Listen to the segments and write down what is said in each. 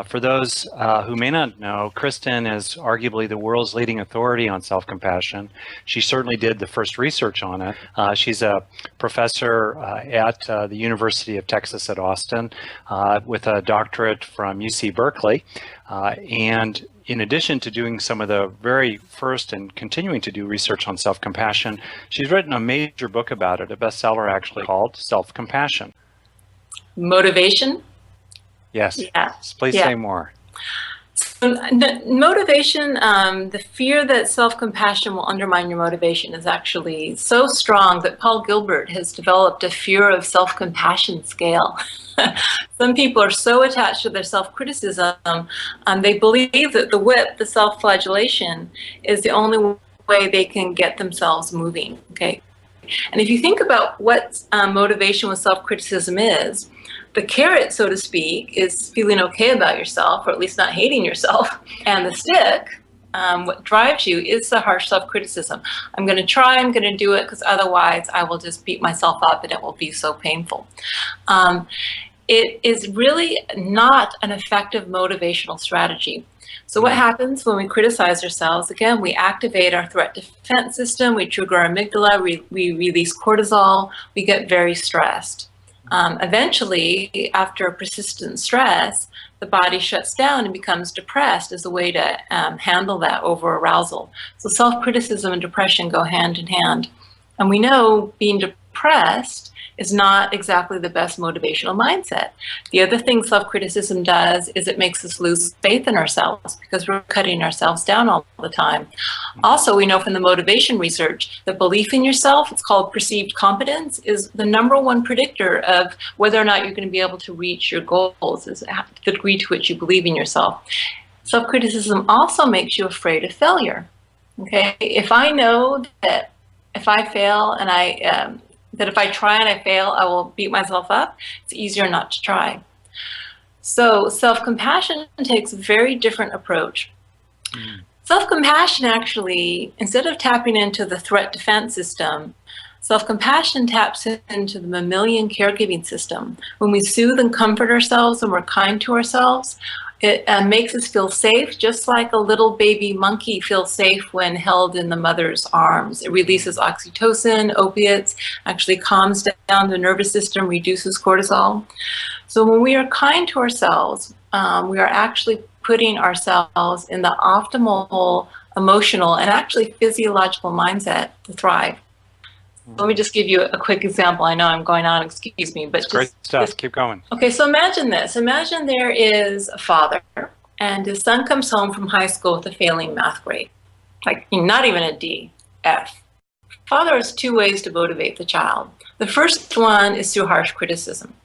For those who may not know, Kristen is arguably the world's leading authority on self-compassion. She certainly did the first research on it. She's a professor at the University of Texas at Austin with a doctorate from UC Berkeley. And in addition to doing some of the very first and continuing to do research on self-compassion, she's written a major book about it, a bestseller actually, called Self-Compassion. Motivation? Yes. Yeah. Please say more. So, motivation, the fear that self-compassion will undermine your motivation is actually so strong that Paul Gilbert has developed a fear of self-compassion scale. Some people are so attached to their self-criticism, they believe that the whip, the self-flagellation, is the only way they can get themselves moving. Okay, and if you think about what motivation with self-criticism is, the carrot, so to speak, is feeling okay about yourself, or at least not hating yourself. And the stick, what drives you, is the harsh self-criticism. I'm going to try, I'm going to do it, because otherwise I will just beat myself up and it will be so painful. It is really not an effective motivational strategy. So what happens when we criticize ourselves? Again, we activate our threat defense system, we trigger our amygdala, we release cortisol, we get very stressed. Eventually, after persistent stress, the body shuts down and becomes depressed as a way to handle that over-arousal. So self-criticism and depression go hand in hand. And we know being depressed is not exactly the best motivational mindset. The other thing self-criticism does is it makes us lose faith in ourselves because we're cutting ourselves down all the time. Also, we know from the motivation research that belief in yourself, it's called perceived competence, is the #1 predictor of whether or not you're going to be able to reach your goals, is the degree to which you believe in yourself. Self-criticism also makes you afraid of failure. Okay, if I know that if I fail and that if I try and I fail, I will beat myself up, it's easier not to try. So self-compassion takes a very different approach. Self-compassion actually, instead of tapping into the threat defense system, self-compassion taps into the mammalian caregiving system. When we soothe and comfort ourselves and we're kind to ourselves, it makes us feel safe, just like a little baby monkey feels safe when held in the mother's arms. It releases oxytocin, opiates, actually calms down the nervous system, reduces cortisol. So when we are kind to ourselves, we are actually putting ourselves in the optimal emotional and actually physiological mindset to thrive. Let me just give you a quick example. I know I'm going on, excuse me, but it's great stuff. Keep going. Okay, so imagine this. Imagine there is a father and his son comes home from high school with a failing math grade. Like, not even a D, F. Father has 2 ways to motivate the child. The first one is through harsh criticism.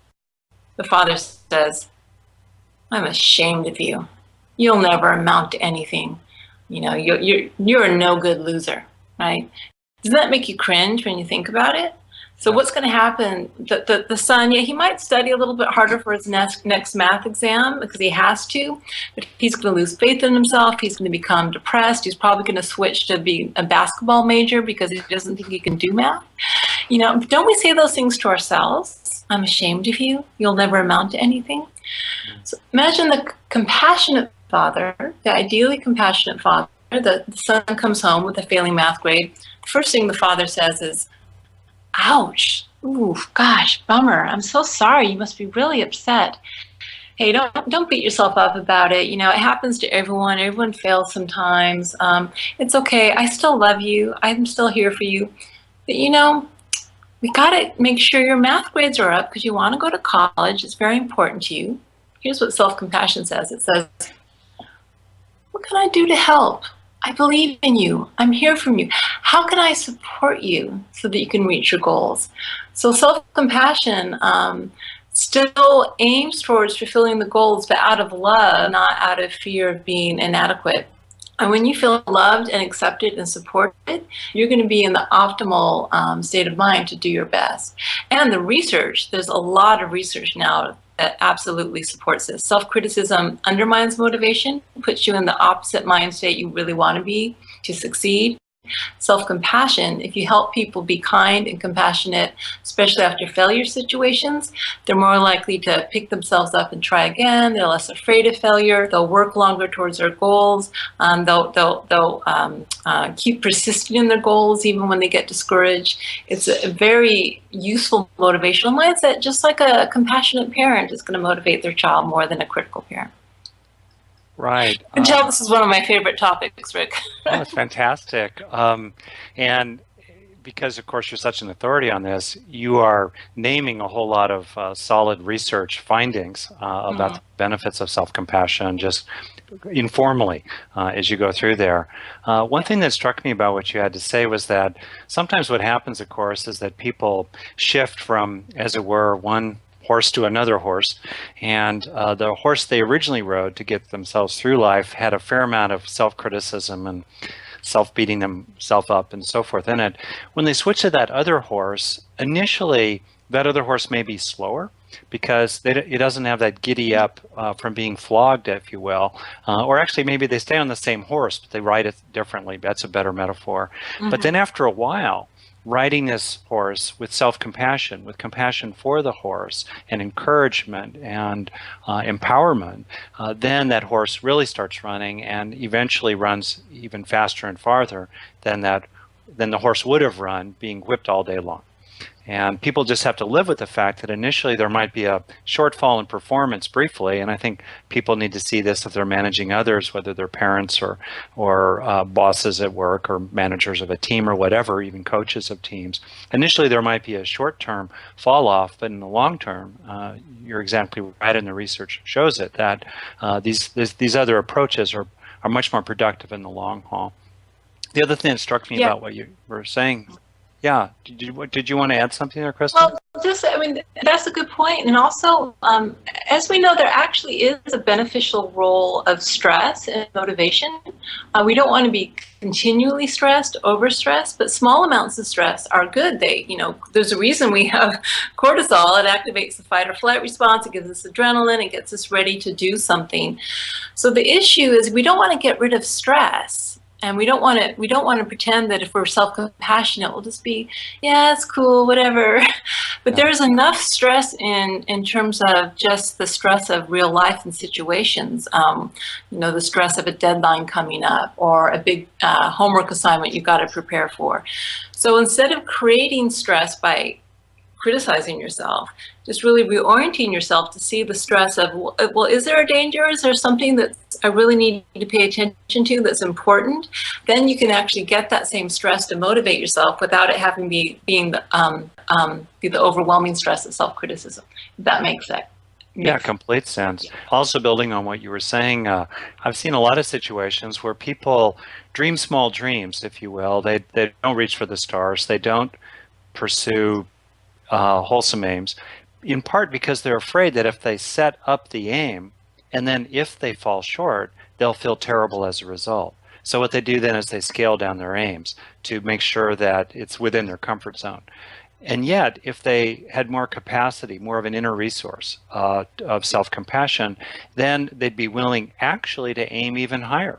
The father says, I'm ashamed of you. You'll never amount to anything. You know, you're a no good loser, right? Doesn't that make you cringe when you think about it? So what's going to happen? The son, yeah, he might study a little bit harder for his next math exam because he has to, but he's going to lose faith in himself. He's going to become depressed. He's probably going to switch to be a basketball major because he doesn't think he can do math. You know, don't we say those things to ourselves? I'm ashamed of you. You'll never amount to anything. So imagine the compassionate father, the ideally compassionate father. The son comes home with a failing math grade. The first thing the father says is, ouch, ooh, gosh, bummer. I'm so sorry. You must be really upset. Hey, don't beat yourself up about it. You know, it happens to everyone. Everyone fails sometimes. It's okay. I still love you. I'm still here for you. But, you know, we got to make sure your math grades are up because you want to go to college. It's very important to you. Here's what self-compassion says. It says, what can I do to help? I believe in you. I'm here for you. How can I support you so that you can reach your goals? So self-compassion still aims towards fulfilling the goals, but out of love, not out of fear of being inadequate. And when you feel loved and accepted and supported, you're going to be in the optimal state of mind to do your best. And the research, there's a lot of research now that absolutely supports this. Self-criticism undermines motivation, puts you in the opposite mind state you really want to be to succeed. self-compassion, if you help people be kind and compassionate, especially after failure situations, they're more likely to pick themselves up and try again. They're less afraid of failure. They'll work longer towards their goals. They'll keep persisting in their goals even when they get discouraged. It's a very useful motivational mindset, just like a compassionate parent is going to motivate their child more than a critical parent. Right. You can tell this is one of my favorite topics, Rick. That's fantastic. And because, of course, you're such an authority on this, you are naming a whole lot of solid research findings about the benefits of self-compassion just informally as you go through there. One thing that struck me about what you had to say was that sometimes what happens, of course, is that people shift from, as it were, one horse to another horse, and the horse they originally rode to get themselves through life had a fair amount of self-criticism and self-beating themselves up and so forth in it. When they switch to that other horse, initially that other horse may be slower because it doesn't have that giddy up from being flogged, if you will, or actually maybe they stay on the same horse but they ride it differently. That's a better metaphor. But then after a while, riding this horse with self-compassion, with compassion for the horse and encouragement and empowerment, then that horse really starts running and eventually runs even faster and farther than the horse would have run being whipped all day long. And people just have to live with the fact that initially there might be a shortfall in performance briefly, and I think people need to see this if they're managing others, whether they're parents or bosses at work or managers of a team or whatever, even coaches of teams. Initially there might be a short-term fall off, but in the long term, you're exactly right, and the research shows it, that these other approaches are much more productive in the long haul. The other thing that struck me about what you were saying, did you want to add something there, Kristen? Well, that's a good point. And also, as we know, there actually is a beneficial role of stress and motivation. We don't want to be continually stressed, overstressed, but small amounts of stress are good. There's a reason we have cortisol. It activates the fight or flight response. It gives us adrenaline. It gets us ready to do something. So the issue is we don't want to get rid of stress. And we don't want to pretend that if we're self-compassionate, we'll just be, yeah, it's cool, whatever. But there's enough stress in terms of just the stress of real life and situations. The stress of a deadline coming up or a big homework assignment you've got to prepare for. So instead of creating stress by criticizing yourself, just really reorienting yourself to see the stress of, well, is there a danger? Is there something that I really need to pay attention to that's important? Then you can actually get that same stress to motivate yourself without it having be the overwhelming stress of self-criticism. If that makes sense. Yeah, complete sense. Also building on what you were saying, I've seen a lot of situations where people dream small dreams, if you will. They don't reach for the stars. They don't pursue wholesome aims, in part because they're afraid that if they set up the aim and then if they fall short, they'll feel terrible as a result. So what they do then is they scale down their aims to make sure that it's within their comfort zone. And yet, if they had more capacity, more of an inner resource of self-compassion, then they'd be willing actually to aim even higher.